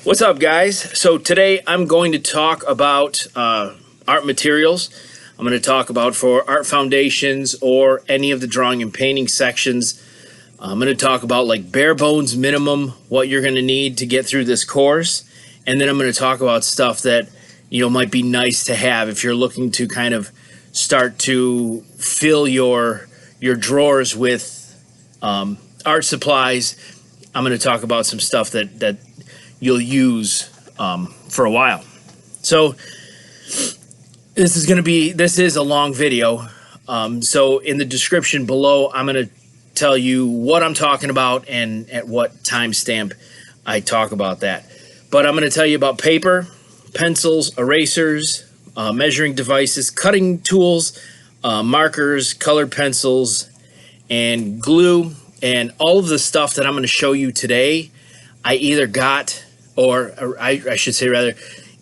What's up, guys? So today I'm going to talk about art materials. I'm going to talk about for art foundations or any of the drawing and painting sections. I'm going to talk about like bare bones minimum, what you're going to need to get through this course. And then I'm going to talk about stuff that, might be nice to have if you're looking to kind of start to fill your drawers with art supplies. I'm going to talk about some stuff that you'll use for a while. So this is a long video. So in the description below, I'm going to tell you what I'm talking about and at what timestamp I talk about that. But I'm going to tell you about paper, pencils, erasers, measuring devices, cutting tools, markers, colored pencils, and glue. And all of the stuff that I'm going to show you today, I either got, or I should say rather,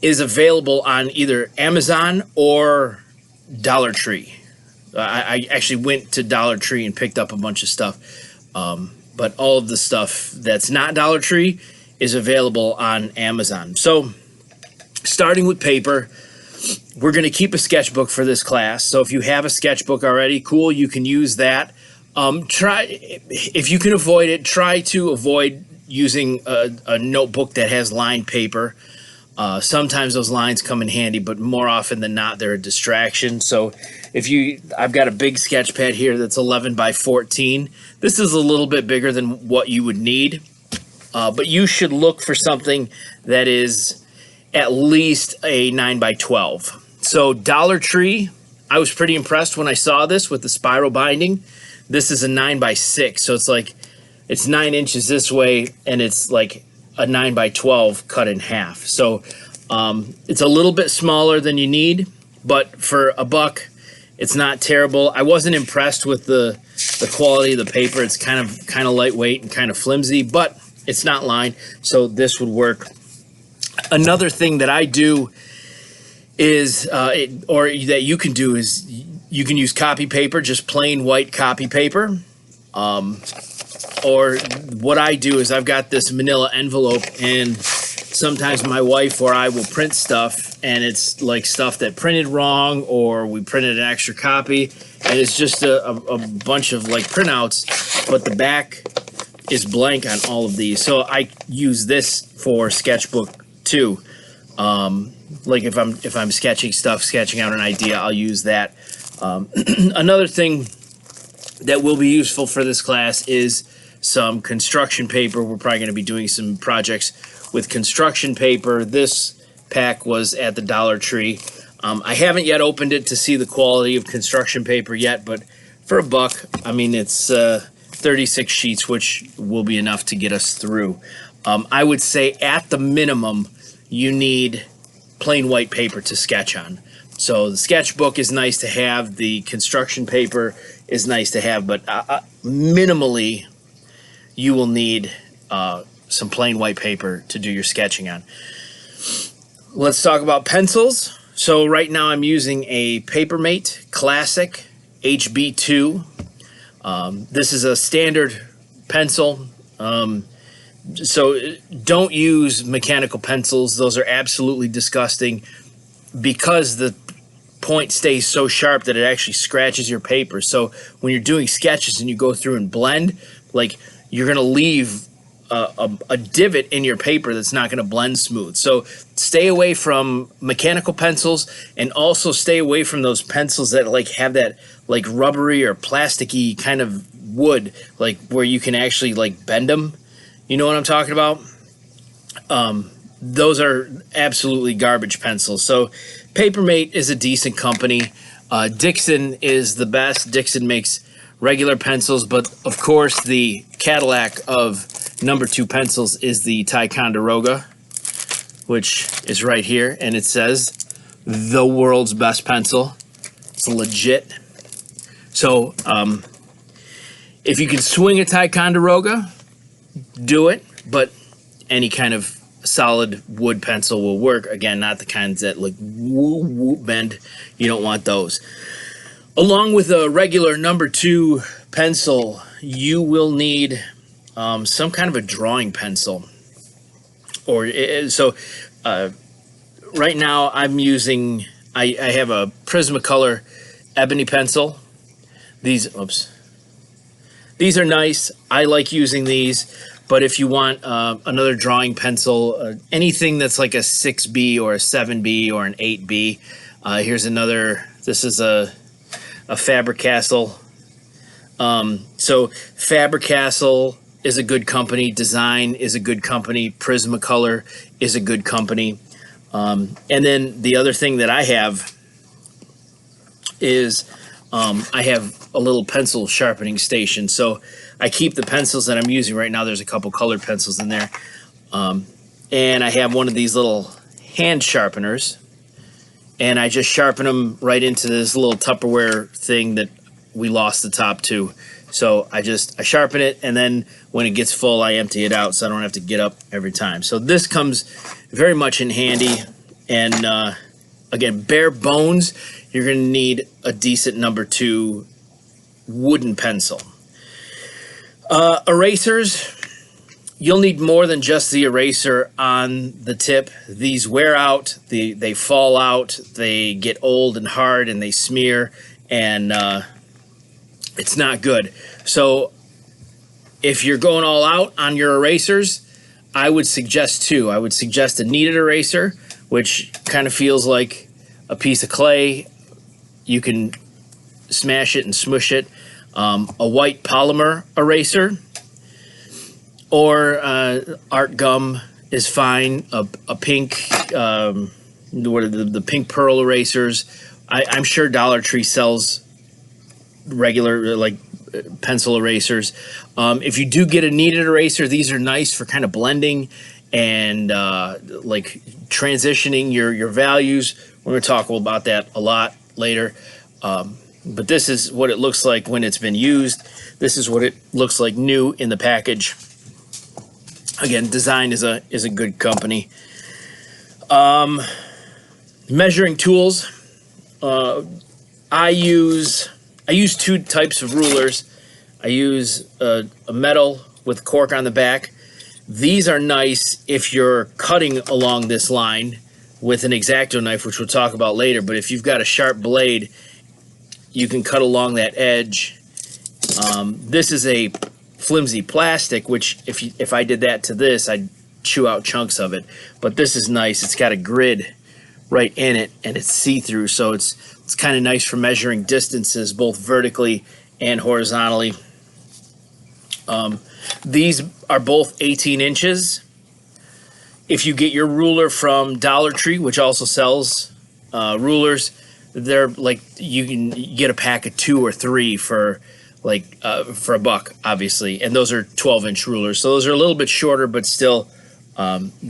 is available on either Amazon or Dollar Tree. I actually went to Dollar Tree and picked up a bunch of stuff. But all of the stuff that's not Dollar Tree is available on Amazon. So starting with paper, we're going to keep a sketchbook for this class. So if you have a sketchbook already, cool, you can use that. If you can avoid it, try to avoid using a notebook that has lined paper. Sometimes those lines come in handy, but more often than not, they're a distraction. So I've got a big sketch pad here that's 11 by 14. This is a little bit bigger than what you would need, but you should look for something that is at least a 9 by 12. So Dollar Tree, I was pretty impressed when I saw this with the spiral binding. This is a 9 by 6, so it's 9 inches this way, and it's like a 9 by 12 cut in half. So it's a little bit smaller than you need, but for $1, it's not terrible. I wasn't impressed with the quality of the paper. It's kind of lightweight and kind of flimsy, but it's not lined, so this would work. Another thing that I do is, or that you can do is, you can use copy paper, just plain white copy paper. Or what I do is I've got this manila envelope, and sometimes my wife or I will print stuff, and it's like stuff that printed wrong, or we printed an extra copy, and it's just a bunch of like printouts, but the back is blank on all of these. So I use this for sketchbook too. Like if I'm sketching out an idea, I'll use that. Another thing that will be useful for this class is some construction paper. We're probably going to be doing some projects with construction paper. This pack was at the Dollar Tree. I haven't yet opened it to see the quality of construction paper yet, but for $1, I mean, it's 36 sheets, which will be enough to get us through. I would say at the minimum, you need plain white paper to sketch on. So the sketchbook is nice to have, the construction paper is nice to have, but minimally, you will need some plain white paper to do your sketching on. Let's talk about pencils. So right now I'm using a Papermate Classic HB2. This is a standard pencil. So don't use mechanical pencils. Those are absolutely disgusting because the point stays so sharp that it actually scratches your paper. So when you're doing sketches and you go through and blend, like, you're going to leave a divot in your paper that's not going to blend smooth. So stay away from mechanical pencils, and also stay away from those pencils that like have that like rubbery or plasticky kind of wood, like where you can actually like bend them. You know what I'm talking about? Those are absolutely garbage pencils. So Papermate is a decent company. Dixon is the best. Dixon makes regular pencils, but of course the Cadillac of #2 pencils is the Ticonderoga, which is right here, and it says the world's best pencil. It's legit. So if you can swing a Ticonderoga, do it, but any kind of solid wood pencil will work. Again, not the kinds that like whoop bend. You don't want those. Along with a regular #2 pencil, you will need some kind of a drawing pencil. Right now I'm using, I have a Prismacolor ebony pencil. These are nice. I like using these, but if you want another drawing pencil, anything that's like a 6B or a 7B or an 8B, here's another. This is a Faber-Castell. So Faber-Castell is a good company. Design is a good company. Prismacolor is a good company. And then the other thing that I have is I have a little pencil sharpening station. So I keep the pencils that I'm using right now. There's a couple colored pencils in there. And I have one of these little hand sharpeners. And I just sharpen them right into this little Tupperware thing that we lost the top to. So I sharpen it, and then when it gets full, I empty it out so I don't have to get up every time. So this comes very much in handy. And again, bare bones, you're going to need a decent number 2 wooden pencil. Erasers, you'll need more than just the eraser on the tip. These wear out, they fall out, they get old and hard, and they smear, and it's not good. So if you're going all out on your erasers, I would suggest 2. I would suggest a kneaded eraser, which kind of feels like a piece of clay. You can smash it and smush it. A white polymer eraser, or art gum is fine. A pink, what are the pink pearl erasers? I'm sure Dollar Tree sells regular like pencil erasers. If you do get a kneaded eraser, these are nice for kind of blending and like transitioning your values. We're going to talk about that a lot later. But this is what it looks like when it's been used. This is what it looks like new in the package. Again, Design is a good company. Measuring tools. I use 2 types of rulers. I use a metal with cork on the back. These are nice if you're cutting along this line with an X-Acto knife, which we'll talk about later. But if you've got a sharp blade, you can cut along that edge. This is a flimsy plastic, which if I did that to this, I'd chew out chunks of it. But this is nice. It's got a grid right in it, and it's see-through, so it's kind of nice for measuring distances both vertically and horizontally. These are both 18 inches. If you get your ruler from Dollar Tree, which also sells rulers, they're like, you can get a pack of 2 or 3 for like for $1, obviously, and those are 12-inch rulers. So those are a little bit shorter, but still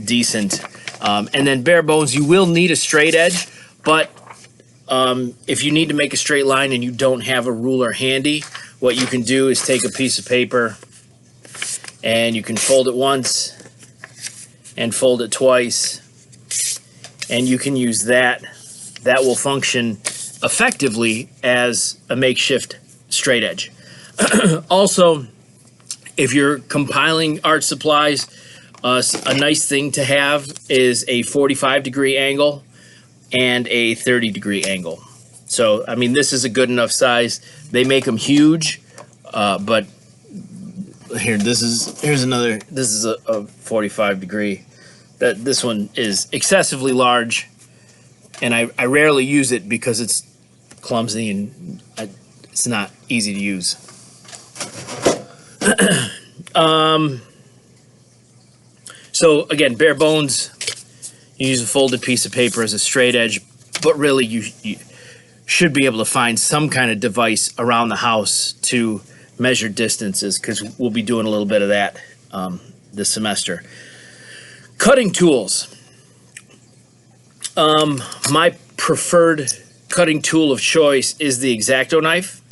decent. And then bare bones, you will need a straight edge, but if you need to make a straight line and you don't have a ruler handy, what you can do is take a piece of paper and you can fold it once and fold it twice, and you can use that. That will function effectively as a makeshift straight edge. Also, if you're compiling art supplies, a nice thing to have is a 45-degree angle and a 30-degree angle. So, I mean, this is a good enough size. They make them huge, but here, here's another. This is a 45-degree. This one is excessively large, and I rarely use it because it's clumsy and it's not easy to use. So again, bare bones, you use a folded piece of paper as a straight edge, but really you should be able to find some kind of device around the house to measure distances, because we'll be doing a little bit of that this semester. Cutting tools. My preferred cutting tool of choice is the X-Acto knife.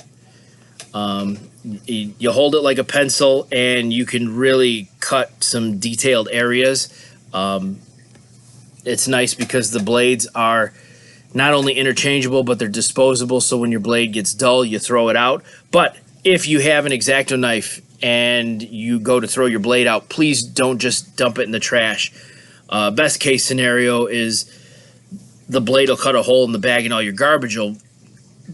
You hold it like a pencil and you can really cut some detailed areas. It's nice because the blades are not only interchangeable, but they're disposable, so when your blade gets dull, you throw it out. But if you have an X-Acto knife and you go to throw your blade out, please don't just dump it in the trash. Best case scenario is the blade will cut a hole in the bag and all your garbage will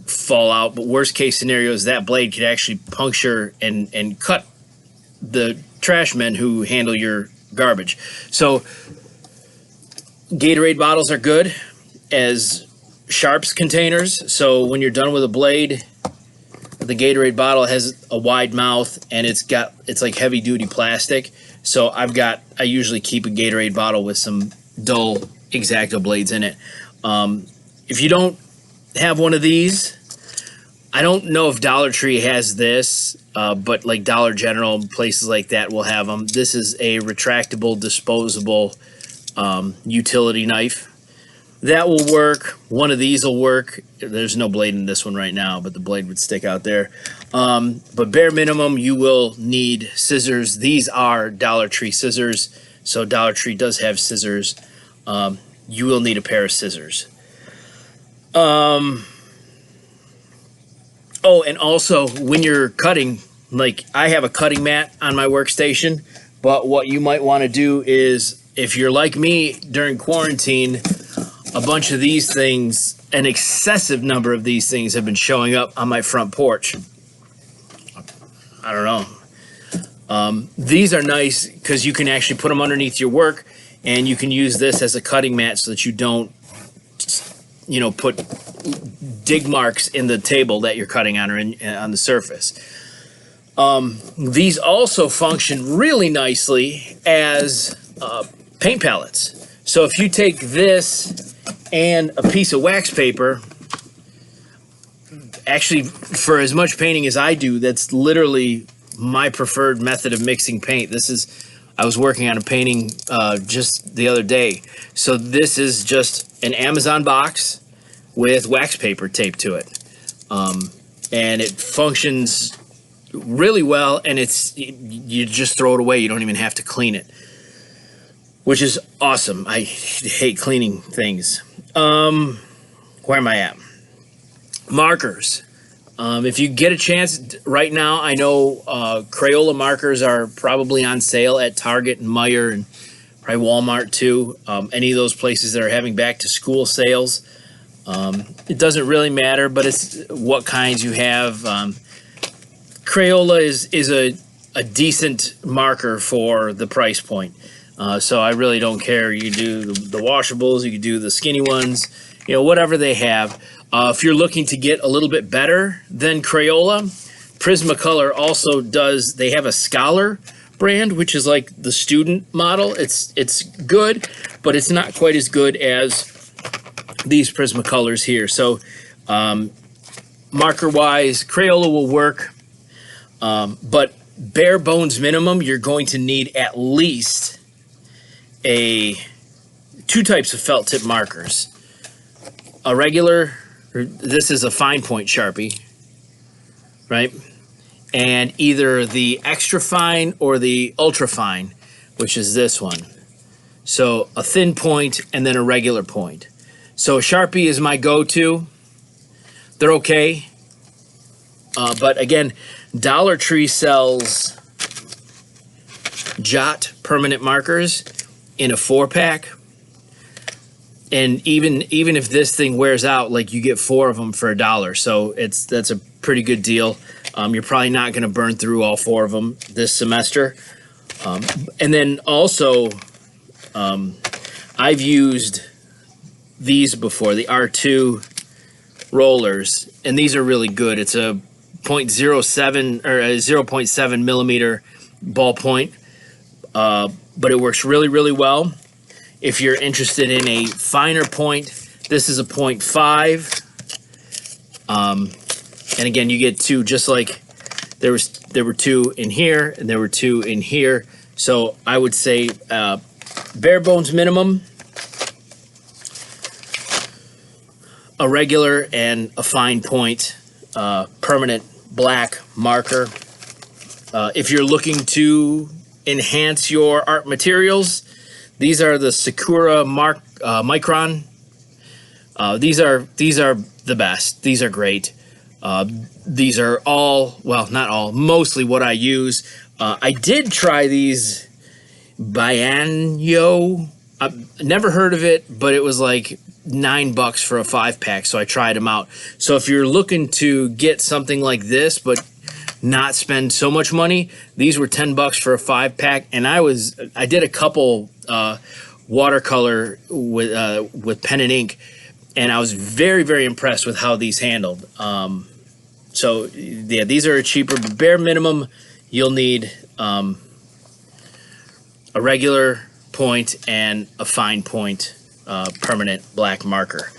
fall out. But worst case scenario is that blade could actually puncture and cut the trash men who handle your garbage. So Gatorade bottles are good as sharps containers. So when you're done with a blade, the Gatorade bottle has a wide mouth and it's like heavy duty plastic. So I usually keep a Gatorade bottle with some dull X-Acto blades in it. If you don't have one of these, I don't know if Dollar Tree has this, but like Dollar General, places like that will have them. This is a retractable, disposable utility knife. That will work. One of these will work. There's no blade in this one right now, but the blade would stick out there. But bare minimum, you will need scissors. These are Dollar Tree scissors, so Dollar Tree does have scissors. You will need a pair of scissors. Oh, and also when you're cutting, like I have a cutting mat on my workstation, but what you might want to do is, if you're like me during quarantine, a bunch of these things, an excessive number of these things have been showing up on my front porch. I don't know. These are nice because you can actually put them underneath your work, and you can use this as a cutting mat so that you don't, put dig marks in the table that you're cutting on or on the surface. These also function really nicely as paint palettes. So if you take this and a piece of wax paper, actually for as much painting as I do, that's literally my preferred method of mixing paint. I was working on a painting just the other day. So this is just an Amazon box with wax paper taped to it. And it functions really well, and you just throw it away. You don't even have to clean it, which is awesome. I hate cleaning things. Where am I at? Markers. If you get a chance right now, I know Crayola markers are probably on sale at Target and Meijer and probably Walmart too. Any of those places that are having back to school sales. It doesn't really matter, but it's what kinds you have. Crayola is a decent marker for the price point. So I really don't care. You can do the washables, you can do the skinny ones, whatever they have. If you're looking to get a little bit better than Crayola, Prismacolor also does. They have a Scholar brand, which is like the student model. It's good, but it's not quite as good as these Prismacolors here. So marker-wise, Crayola will work, but bare bones minimum, you're going to need at least two types of felt tip markers. A regular, this is a fine point Sharpie, right? And either the extra fine or the ultra fine, which is this one. So a thin point and then a regular point. So Sharpie is my go-to. They're okay. But again, Dollar Tree sells Jot permanent markers in a 4-pack. And even if this thing wears out, like you get 4 of them for $1. So that's a pretty good deal. You're probably not going to burn through all 4 of them this semester. And then also, I've used these before, the R2 rollers, and these are really good. It's a 0.07 or a 0.7 millimeter ballpoint, but it works really, really well. If you're interested in a finer point, this is a 0.5. And again, you get 2, just like there were 2 in here and there were 2 in here. So I would say bare bones minimum, a regular and a fine point permanent black marker. If you're looking to enhance your art materials, these are the Sakura Micron. These are the best. These are great. These are all, well, not all, mostly what I use. I did try these Bianyo I've never heard of it, but it was like $9 for a 5-pack, so I tried them out. So if you're looking to get something like this, but not spend so much money, these were $10 for a 5-pack, and I did a couple watercolor with pen and ink, and I was very, very impressed with how these handled. So yeah, these are cheaper, but bare minimum, you'll need a regular point and a fine point permanent black marker.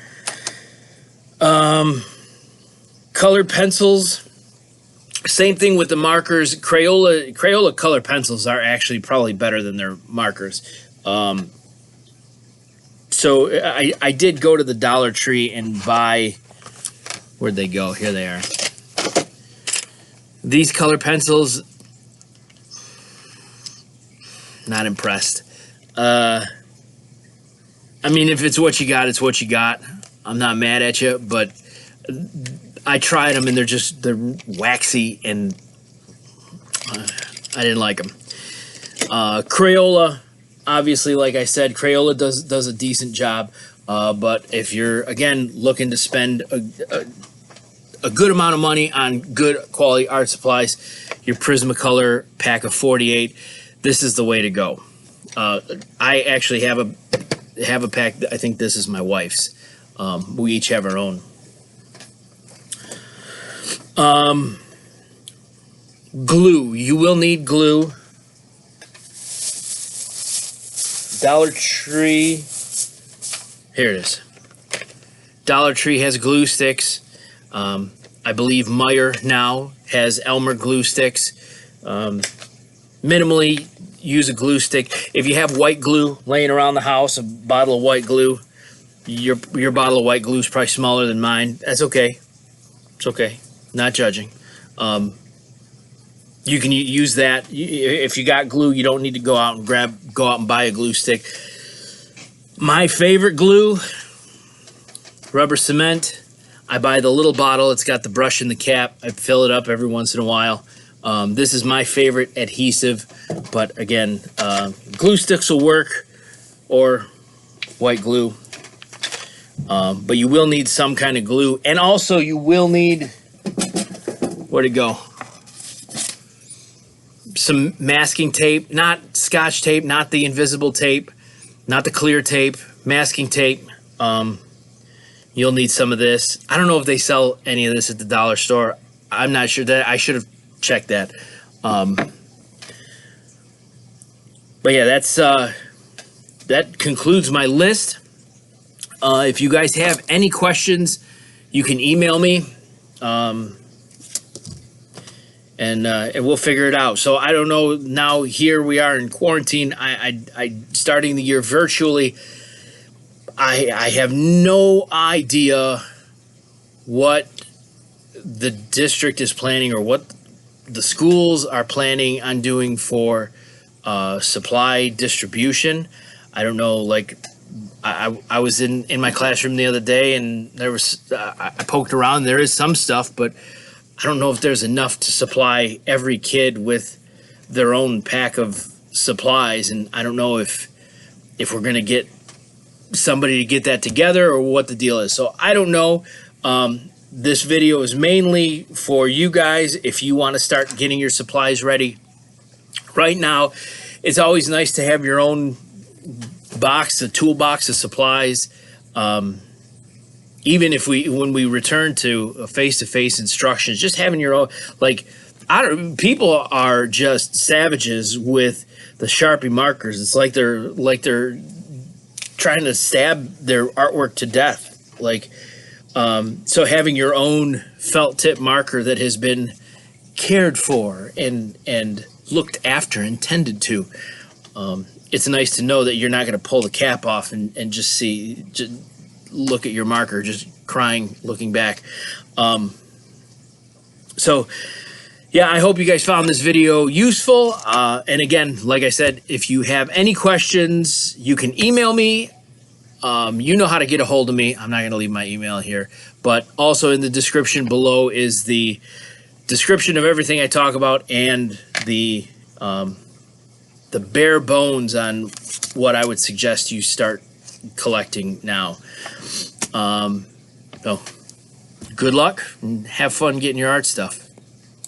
Colored pencils, same thing with the markers. Crayola color pencils are actually probably better than their markers. So I did go to the Dollar Tree and buy, where'd they go? Here they are. These color pencils, not impressed. I mean, if it's what you got, it's what you got. I'm not mad at you, but I tried them and they're waxy and I didn't like them. Crayola, obviously, like I said, Crayola does a decent job. But if you're, again, looking to spend a good amount of money on good quality art supplies, your Prismacolor pack of 48, this is the way to go. I actually have a pack. I think this is my wife's. We each have our own. Glue. You will need glue. Dollar Tree. Here it is. Dollar Tree has glue sticks. I believe Meyer now has Elmer glue sticks. Minimally use a glue stick. If you have white glue laying around the house, a bottle of white glue, your bottle of white glue is probably smaller than mine. That's okay. It's okay. Not judging. You can use that. If you got glue, you don't need to go out and buy a glue stick. My favorite glue, rubber cement. I buy the little bottle. It's got the brush and the cap. I fill it up every once in a while. This is my favorite adhesive, but again, glue sticks will work, or white glue. But you will need some kind of glue, and also you will need, where'd it go? Some masking tape, not Scotch tape, not the invisible tape, not the clear tape, masking tape. You'll need some of this. I don't know if they sell any of this at the dollar store. I'm not sure. That I should have checked that. But yeah, that concludes my list. If you guys have any questions, you can email me, and we'll figure it out. So I don't know. Now here we are in quarantine. I starting the year virtually. I have no idea what the district is planning or what the schools are planning on doing for supply distribution. I don't know, like I was in my classroom the other day and there was I poked around. There is some stuff, but I don't know if there's enough to supply every kid with their own pack of supplies, and I don't know if we're going to get somebody to get that together or what the deal is. So I don't know. This video is mainly for you guys if you want to start getting your supplies ready. Right now, it's always nice to have your own box, a toolbox of supplies. Even if when we return to face-to-face instructions, just having your own, like, people are just savages with the Sharpie markers. It's like they're trying to stab their artwork to death. Like, so having your own felt tip marker that has been cared for and looked after, intended to, it's nice to know that you're not going to pull the cap off and just look at your marker, just crying, looking back. So yeah, I hope you guys found this video useful. And again, like I said, if you have any questions, you can email me. You know how to get a hold of me. I'm not going to leave my email here, but also in the description below is the description of everything I talk about and the the bare bones on what I would suggest you start collecting now. So good luck and have fun getting your art stuff.